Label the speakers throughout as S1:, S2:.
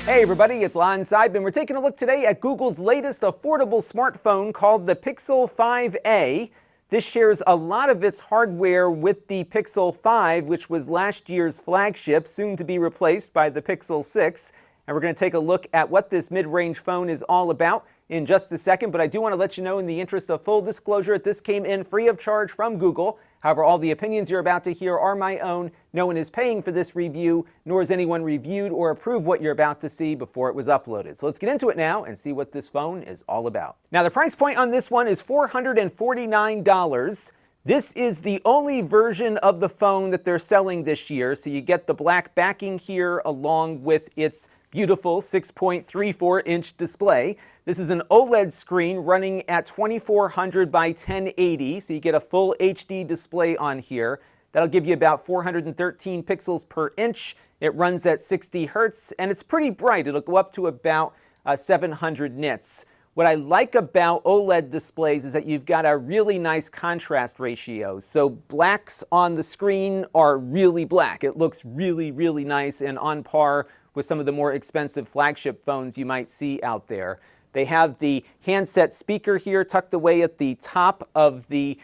S1: Hey everybody, it's Lon.TV, and we're taking a look today at Google's latest affordable smartphone called the Pixel 5a. This shares a lot of its hardware with the Pixel 5, which was last year's flagship, soon to be replaced by the Pixel 6. And we're going to take a look at what this mid-range phone is all about in just a second, but I do want to let you know, in the interest of full disclosure, that this came in free of charge from Google. However, all the opinions you're about to hear are my own. No one is paying for this review, nor has anyone reviewed or approved what you're about to see before it was uploaded. So let's get into it now and see what this phone is all about. Now, the price point on this one is $449. This is the only version of the phone that they're selling this year, so you get the black backing here along with its beautiful 6.34-inch display. This is an OLED screen running at 2400 by 1080, so you get a full HD display on here. That'll give you about 413 pixels per inch. It runs at 60 hertz, and it's pretty bright. It'll go up to about 700 nits. What I like about OLED displays is that you've got a really nice contrast ratio. So blacks on the screen are really black. It looks really, really nice and on par with some of the more expensive flagship phones you might see out there. They have the handset speaker here tucked away at the top of the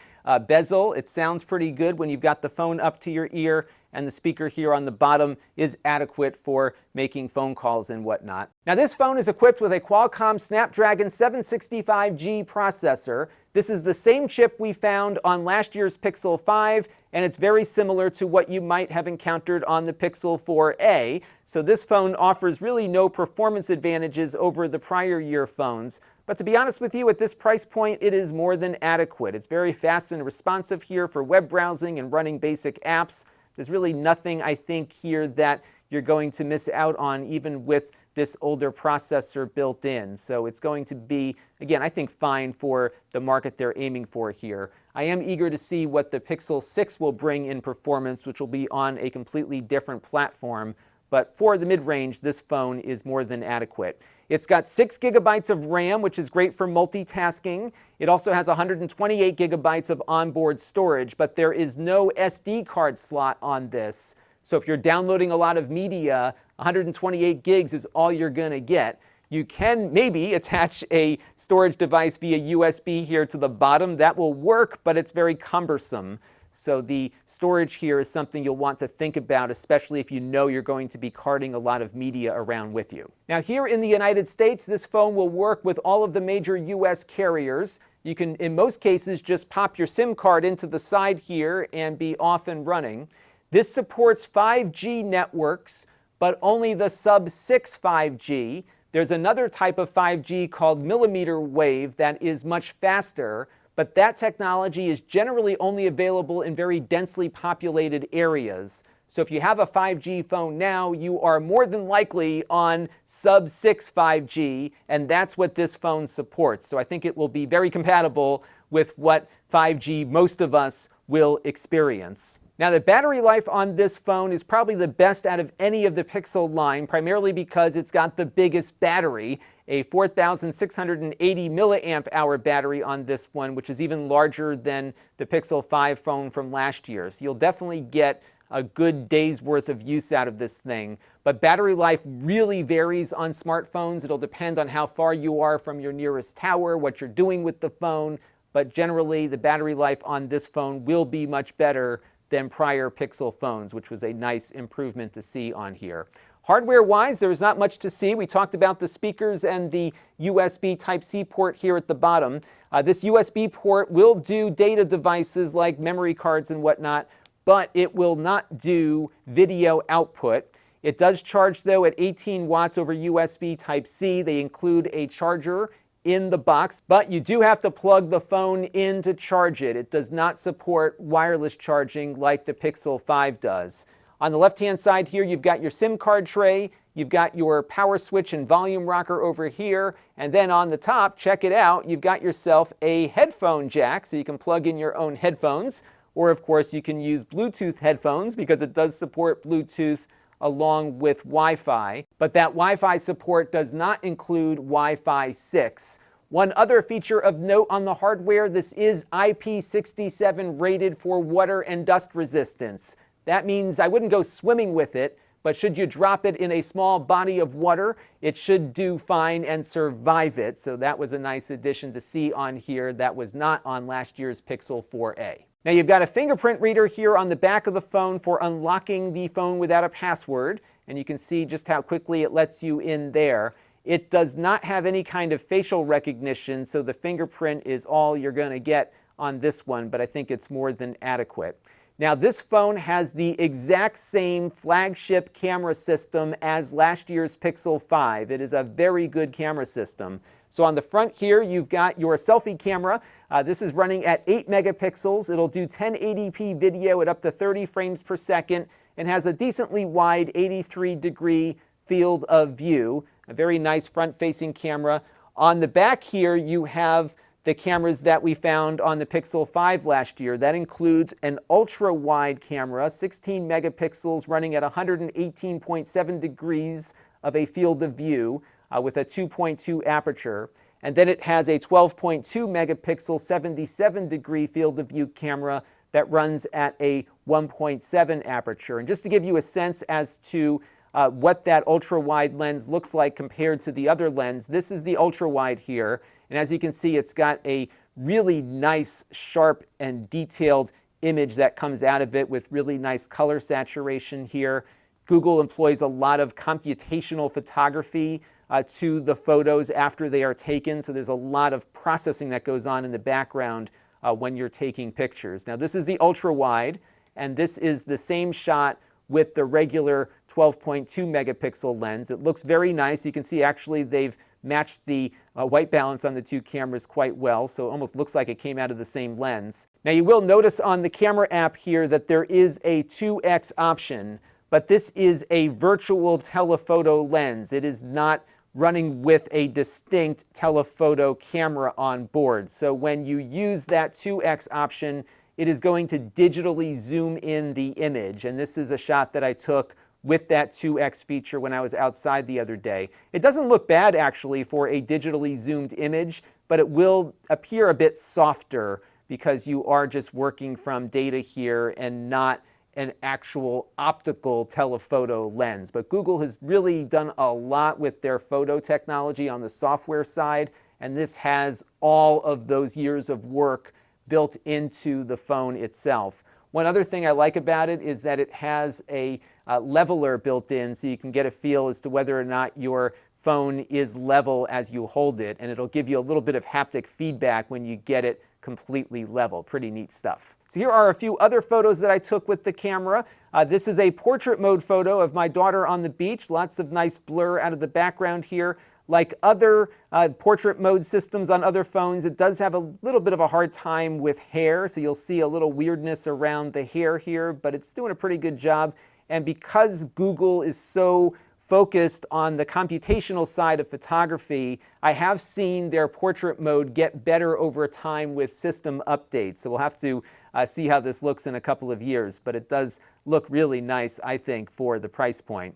S1: bezel. It sounds pretty good when you've got the phone up to your ear, and the speaker here on the bottom is adequate for making phone calls and whatnot. Now, this phone is equipped with a Qualcomm Snapdragon 765G processor. This is the same chip we found on last year's Pixel 5, and it's very similar to what you might have encountered on the Pixel 4a. So this phone offers really no performance advantages over the prior year phones. But to be honest with you, at this price point, it is more than adequate. It's very fast and responsive here for web browsing and running basic apps. There's really nothing, I think, here that you're going to miss out on, even with this older processor built in. So it's going to be, again, I think fine for the market they're aiming for here. I am eager to see what the Pixel 6 will bring in performance, which will be on a completely different platform. But for the mid-range, this phone is more than adequate. It's got 6 gigabytes of RAM, which is great for multitasking. It also has 128 gigabytes of onboard storage, but there is no SD card slot on this. So if you're downloading a lot of media, 128 gigs is all you're going to get. You can maybe attach a storage device via USB here to the bottom. That will work, but it's very cumbersome. So the storage here is something you'll want to think about, especially if you know you're going to be carting a lot of media around with you. Now, here in the United States, this phone will work with all of the major US carriers. You can, in most cases, just pop your SIM card into the side here and be off and running. This supports 5G networks, but only the sub-6 5G. There's another type of 5G called millimeter wave that is much faster, but that technology is generally only available in very densely populated areas. So if you have a 5G phone now, you are more than likely on sub-6 5G, and that's what this phone supports. So I think it will be very compatible with what 5G most of us will experience. Now, the battery life on this phone is probably the best out of any of the Pixel line, primarily because it's got the biggest battery, a 4,680 milliamp hour battery on this one, which is even larger than the Pixel 5 phone from last year. So you'll definitely get a good day's worth of use out of this thing. But battery life really varies on smartphones. It'll depend on how far you are from your nearest tower, what you're doing with the phone. But generally, the battery life on this phone will be much better than prior Pixel phones, which was a nice improvement to see on here. Hardware-wise, there's not much to see. We talked about the speakers and the USB Type-C port here at the bottom. This USB port will do data devices like memory cards and whatnot, but it will not do video output. It does charge, though, at 18 watts over USB Type-C. They include a charger in the box, but you do have to plug the phone in to charge it. It does not support wireless charging like the Pixel 5 does. On the left-hand side here, you've got your SIM card tray, you've got your power switch and volume rocker over here, and then on the top, check it out, you've got yourself a headphone jack, so you can plug in your own headphones, or of course you can use Bluetooth headphones because it does support Bluetooth along with Wi-Fi, but that Wi-Fi support does not include Wi-Fi 6. One other feature of note on the hardware, this is IP67 rated for water and dust resistance. That means I wouldn't go swimming with it, but should you drop it in a small body of water, it should do fine and survive it. So that was a nice addition to see on here that was not on last year's Pixel 4a. Now you've got a fingerprint reader here on the back of the phone for unlocking the phone without a password, and you can see just how quickly it lets you in there. It does not have any kind of facial recognition, so the fingerprint is all you're going to get on this one, but I think it's more than adequate. Now this phone has the exact same flagship camera system as last year's Pixel 5. It is a very good camera system. So on the front here, you've got your selfie camera. This is running at 8 megapixels. It'll do 1080p video at up to 30 frames per second and has a decently wide 83-degree field of view. A very nice front-facing camera. On the back here, you have the cameras that we found on the Pixel 5 last year. That includes an ultra-wide camera, 16 megapixels, running at 118.7 degrees of a field of view with a 2.2 aperture. And then it has a 12.2 megapixel, 77-degree field of view camera that runs at a 1.7 aperture. And just to give you a sense as to what that ultra-wide lens looks like compared to the other lens, this is the ultra-wide here. And as you can see, it's got a really nice, sharp, and detailed image that comes out of it with really nice color saturation here. Google employs a lot of computational photography to the photos after they are taken, so there's a lot of processing that goes on in the background when you're taking pictures. Now this is the ultra-wide, and this is the same shot with the regular 12.2 megapixel lens. It looks very nice. You can see actually they've matched the white balance on the two cameras quite well, so it almost looks like it came out of the same lens. Now you will notice on the camera app here that there is a 2x option, but this is a virtual telephoto lens. It is not running with a distinct telephoto camera on board. So when you use that 2x option, it is going to digitally zoom in the image. And this is a shot that I took with that 2x feature when I was outside the other day. It doesn't look bad actually for a digitally zoomed image, but it will appear a bit softer because you are just working from data here and not an actual optical telephoto lens. But Google has really done a lot with their photo technology on the software side, and this has all of those years of work built into the phone itself. One other thing I like about it is that it has a leveler built in, so you can get a feel as to whether or not your phone is level as you hold it, and it'll give you a little bit of haptic feedback when you get it completely level. Pretty neat stuff. So here are a few other photos that I took with the camera. This is a portrait mode photo of my daughter on the beach. Lots of nice blur out of the background here. Like other portrait mode systems on other phones, it does have a little bit of a hard time with hair, so you'll see a little weirdness around the hair here, but it's doing a pretty good job. And because Google is so focused on the computational side of photography, I have seen their portrait mode get better over time with system updates. So we'll have to see how this looks in a couple of years, but it does look really nice, I think, for the price point.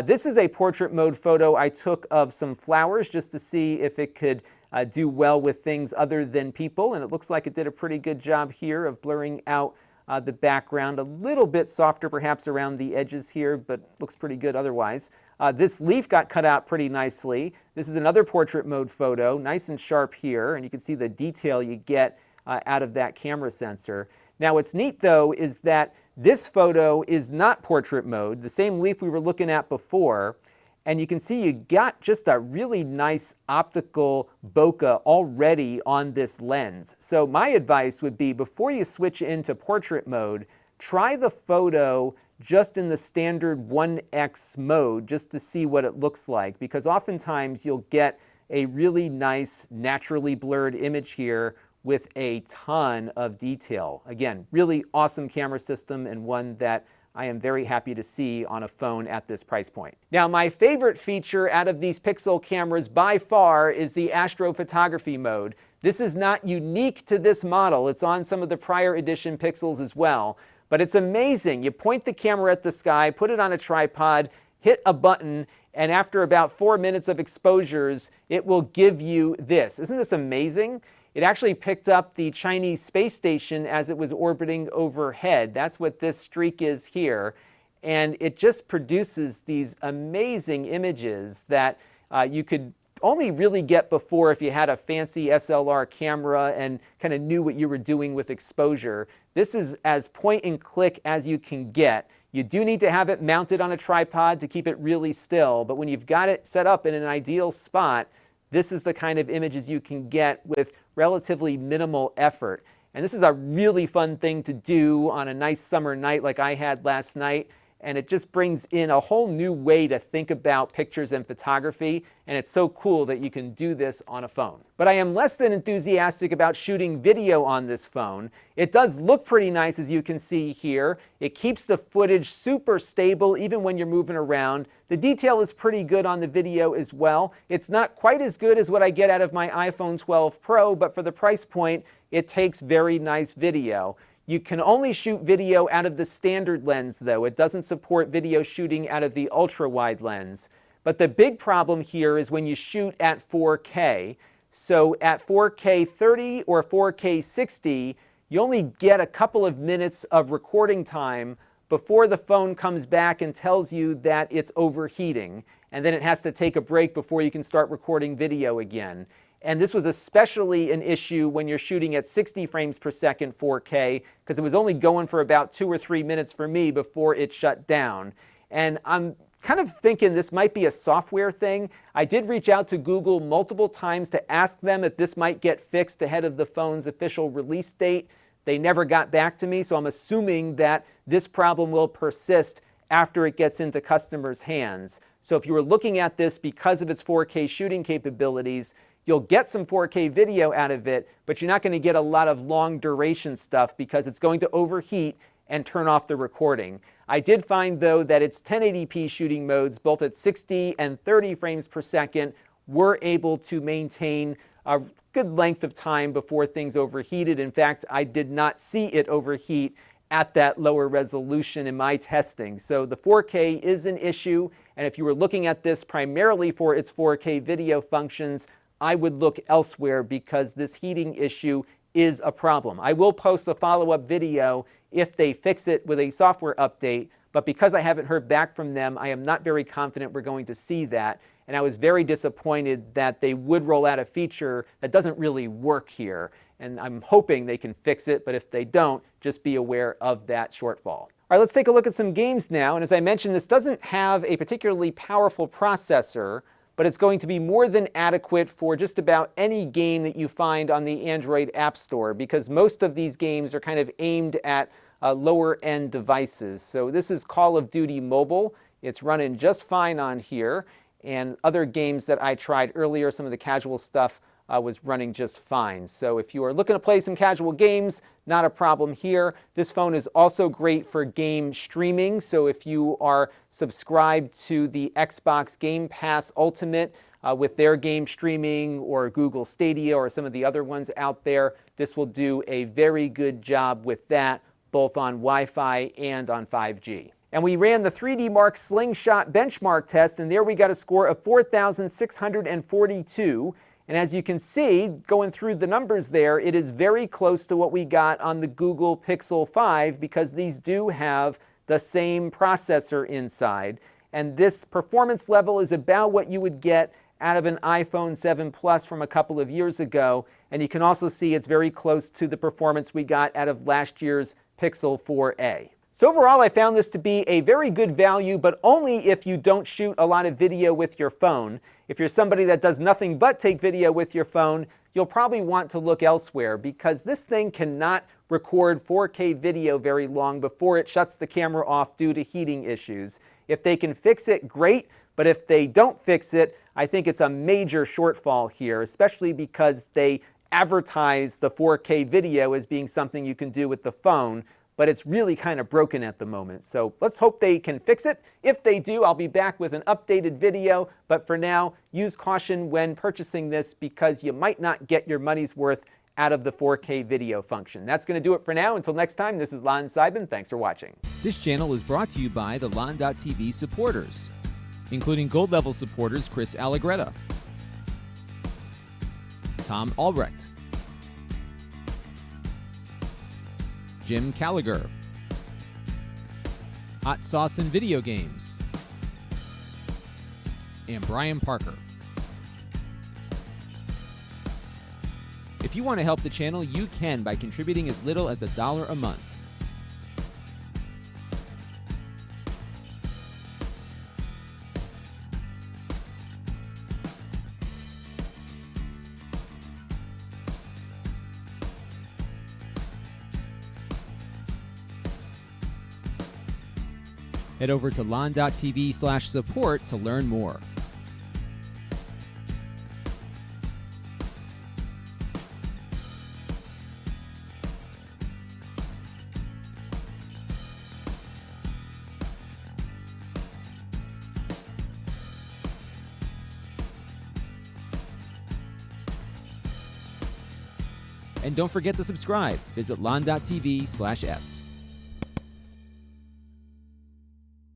S1: This is a portrait mode photo I took of some flowers just to see if it could do well with things other than people, and it looks like it did a pretty good job here of blurring out the background, a little bit softer perhaps around the edges here, but looks pretty good otherwise. This leaf got cut out pretty nicely. This is another portrait mode photo, nice and sharp here, and you can see the detail you get out of that camera sensor. Now what's neat though is that this photo is not portrait mode, the same leaf we were looking at before, and you can see you got just a really nice optical bokeh already on this lens. So my advice would be, before you switch into portrait mode, try the photo just in the standard 1x mode just to see what it looks like, because oftentimes you'll get a really nice naturally blurred image here with a ton of detail. Again, really awesome camera system, and one that I am very happy to see on a phone at this price point. Now, my favorite feature out of these Pixel cameras by far is the Astrophotography mode. This is not unique to this model. It's on some of the prior edition Pixels as well. But it's amazing. You point the camera at the sky, put it on a tripod, hit a button, and after about 4 minutes of exposures, it will give you this. Isn't this amazing? It actually picked up the Chinese space station as it was orbiting overhead. That's what this streak is here. and it just produces these amazing images that you could only really get before if you had a fancy SLR camera and kind of knew what you were doing with exposure. This is as point and click as you can get. You do need to have it mounted on a tripod to keep it really still, but when you've got it set up in an ideal spot, this is the kind of images you can get with relatively minimal effort. And this is a really fun thing to do on a nice summer night like I had last night. And it just brings in a whole new way to think about pictures and photography, and it's so cool that you can do this on a phone. But I am less than enthusiastic about shooting video on this phone. It does look pretty nice, as you can see here. It keeps the footage super stable even when you're moving around. The detail is pretty good on the video as well. It's not quite as good as what I get out of my iPhone 12 Pro, but for the price point, it takes very nice video. You can only shoot video out of the standard lens, though. It doesn't support video shooting out of the ultra-wide lens. But the big problem here is when you shoot at 4K. So at 4K 30 or 4K 60, you only get a couple of minutes of recording time before the phone comes back and tells you that it's overheating. And then it has to take a break before you can start recording video again. And this was especially an issue when you're shooting at 60 frames per second 4K, because it was only going for about 2 or 3 minutes for me before it shut down. And I'm kind of thinking this might be a software thing. I did reach out to Google multiple times to ask them if this might get fixed ahead of the phone's official release date. They never got back to me, so I'm assuming that this problem will persist after it gets into customers' hands. So if you were looking at this because of its 4K shooting capabilities, you'll get some 4K video out of it, but you're not going to get a lot of long duration stuff because it's going to overheat and turn off the recording. I did find, though, that its 1080p shooting modes, both at 60 and 30 frames per second, were able to maintain a good length of time before things overheated. In fact, I did not see it overheat at that lower resolution in my testing. So the 4K is an issue, and if you were looking at this primarily for its 4K video functions, I would look elsewhere because this heating issue is a problem. I will post a follow-up video if they fix it with a software update, but because I haven't heard back from them, I am not very confident we're going to see that. And I was very disappointed that they would roll out a feature that doesn't really work here. And I'm hoping they can fix it, but if they don't, just be aware of that shortfall. All right, let's take a look at some games now. And as I mentioned, this doesn't have a particularly powerful processor, but it's going to be more than adequate for just about any game that you find on the Android App Store, because most of these games are kind of aimed at lower-end devices. So this is Call of Duty Mobile. It's running just fine on here, and other games that I tried earlier, some of the casual stuff, was running just fine. So if you are looking to play some casual games, not a problem here. This phone is also great for game streaming. So if you are subscribed to the Xbox Game Pass Ultimate with their game streaming, or Google Stadia, or some of the other ones out there, this will do a very good job with that, both on Wi-Fi and on 5G. And we ran the 3D Mark Slingshot Benchmark test, and there we got a score of 4,642. And as you can see, going through the numbers there, it is very close to what we got on the Google Pixel 5, because these do have the same processor inside. And this performance level is about what you would get out of an iPhone 7 Plus from a couple of years ago. And you can also see it's very close to the performance we got out of last year's Pixel 4a. So overall, I found this to be a very good value, but only if you don't shoot a lot of video with your phone. If you're somebody that does nothing but take video with your phone, you'll probably want to look elsewhere, because this thing cannot record 4K video very long before it shuts the camera off due to heating issues. If they can fix it, great, but if they don't fix it, I think it's a major shortfall here, especially because they advertise the 4K video as being something you can do with the phone, but it's really kind of broken at the moment. So let's hope they can fix it. If they do, I'll be back with an updated video, but for now, use caution when purchasing this, because you might not get your money's worth out of the 4K video function. That's going to do it for now. Until next time, this is Lon.TV. Thanks for watching.
S2: This channel is brought to you by the Lon.TV supporters, including gold level supporters Chris Allegretta, Tom Albrecht, Jim Callagher, Hot Sauce and Video Games, and Brian Parker. If you want to help the channel, you can by contributing as little as $1 a month. Head over to Lon.TV/support to learn more. And don't forget to subscribe. Visit Lon.TV/s.